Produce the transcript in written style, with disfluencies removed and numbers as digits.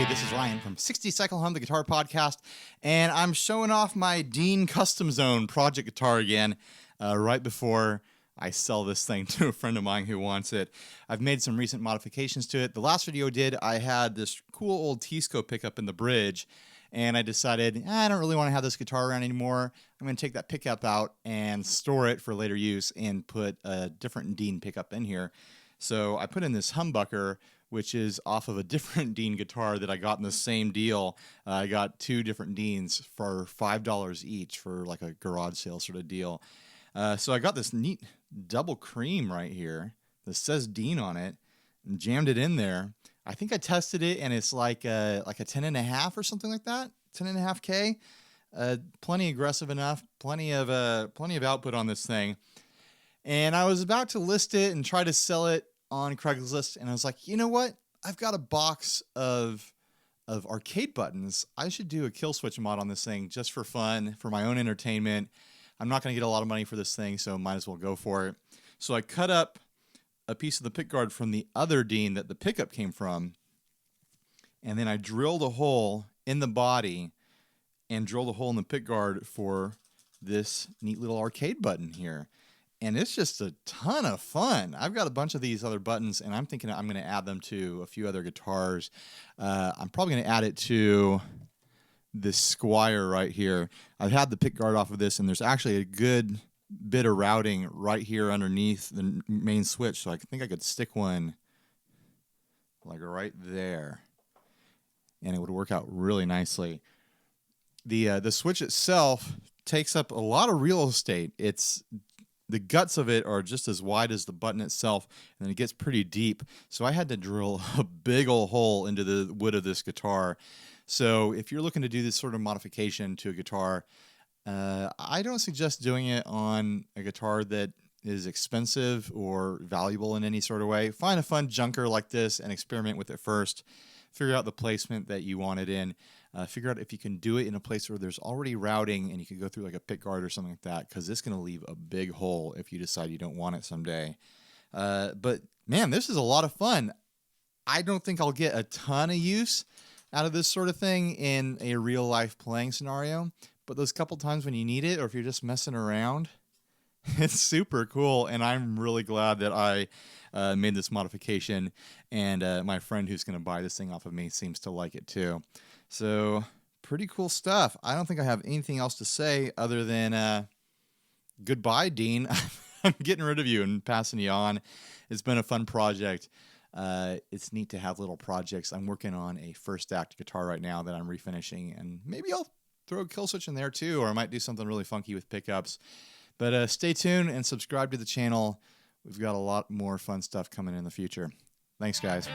Hey, this is Ryan from 60 Cycle Hum, the guitar podcast, and I'm showing off my Dean Custom Zone project guitar again right before I sell this thing to a friend of mine who wants it. I've made some recent modifications to it. The last video I did, I had this cool old T-scope pickup in the bridge, and I decided, I don't really want to have this guitar around anymore. I'm going to take that pickup out and store it for later use and put a different Dean pickup in here. So I put in this humbucker, which is off of a different Dean guitar that I got in the same deal. I got two different Deans for $5 each for like a garage sale sort of deal. So I got this neat double cream right here that says Dean on it and jammed it in there. I think I tested it and it's like a 10.5 or something like that, 10.5K. Plenty aggressive enough, plenty of output on this thing. And I was about to list it and try to sell it on Craigslist, and I was like, you know what? I've got a box of arcade buttons. I should do a kill switch mod on this thing just for fun, for my own entertainment. I'm not going to get a lot of money for this thing, so might as well go for it. So I cut up a piece of the pickguard from the other Dean that the pickup came from, and then I drilled a hole in the body and drilled a hole in the pickguard for this neat little arcade button here. And it's just a ton of fun. I've got a bunch of these other buttons, and I'm thinking I'm going to add them to a few other guitars. I'm probably going to add it to this Squire right here. I've had the pickguard off of this, and there's actually a good bit of routing right here underneath the main switch, so I think I could stick one like right there, and it would work out really nicely. The switch itself takes up a lot of real estate. The guts of it are just as wide as the button itself, and it gets pretty deep. So I had to drill a big old hole into the wood of this guitar. So if you're looking to do this sort of modification to a guitar, I don't suggest doing it on a guitar that is expensive or valuable in any sort of way. Find a fun junker like this and experiment with it first. Figure out the placement that you want it in. Figure out if you can do it in a place where there's already routing and you can go through like a pickguard or something like that, because it's going to leave a big hole if you decide you don't want it someday. But man, this is a lot of fun. I don't think I'll get a ton of use out of this sort of thing in a real life playing scenario, but those couple times when you need it, or if you're just messing around, it's super cool. And I'm really glad that I made this modification, and my friend who's going to buy this thing off of me seems to like it too. So pretty cool stuff. I don't think I have anything else to say other than goodbye, Dean. I'm getting rid of you and passing you on. It's been a fun project. It's neat to have little projects. I'm working on a first act guitar right now that I'm refinishing, and maybe I'll throw a kill switch in there too, or I might do something really funky with pickups. But stay tuned and subscribe to the channel. We've got a lot more fun stuff coming in the future. Thanks, guys.